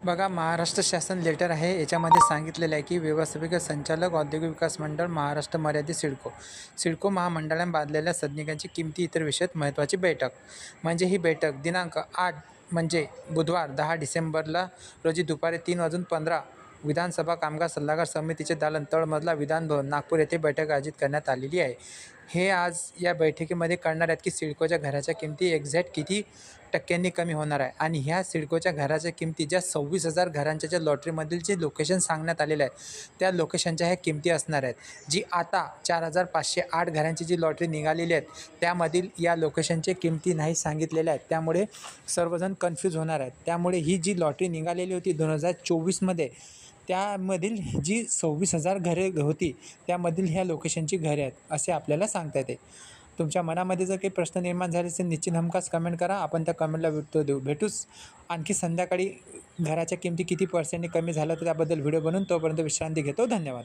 बघा, महाराष्ट्र शासन लेटर आहे. याच्यामध्ये सांगितलेलं आहे की व्यवस्थापक संचालक औद्योगिक विकास मंडळ महाराष्ट्र मर्यादित सिडको महामंडळाने बांधलेल्या सदनिकांची किमती इतर विषयात महत्त्वाची बैठक. म्हणजे ही बैठक दिनांक 8 म्हणजे बुधवार 10 डिसेंबरला रोजी दुपारी 3:15 विधानसभा कामकाज सल्लागार समितीचे दालन तळमजला विधान भवन नागपूर येथे बैठक आयोजित करण्यात आलेली आहे. हे आज या बैठकीमध्ये कळणार आहेत की सिडकोच्या घराच्या किमती एक्झॅक्ट किती टक्क्यांनी कमी होणार आहे. आणि ह्या सिडकोच्या घराच्या किमती ज्या 26,000 घरांच्या ज्या लॉटरीमधील जे लोकेशन सांगण्यात आलेलं आहे त्या लोकेशनच्या ह्या किमती असणार आहेत. जी आता 4,508 घरांची जी लॉटरी निघालेली आहेत त्यामधील या लोकेशनचे किमती नाही सांगितलेल्या आहेत. त्यामुळे सर्वजण कन्फ्यूज होणार आहेत. त्यामुळे ही जी लॉटरी निघालेली होती 2024मध्ये त्यामधील जी 26,000 घरे होती त्यामधील ह्या लोकेशनची घरे आहेत असे आपल्याला सांगता येते. तुमच्या मनामध्ये जर काही प्रश्न निर्माण झाले असेल निश्चित हमखास कमेंट करा. आपण त्या कमेंटला उत्तर देऊ. भेटूच आणखी संध्याकाळी. घराच्या किमती किती पर्सेंटने कमी झाल्या तर त्याबद्दल व्हिडिओ बनवून तोपर्यंत विश्रांती घेतो. धन्यवाद.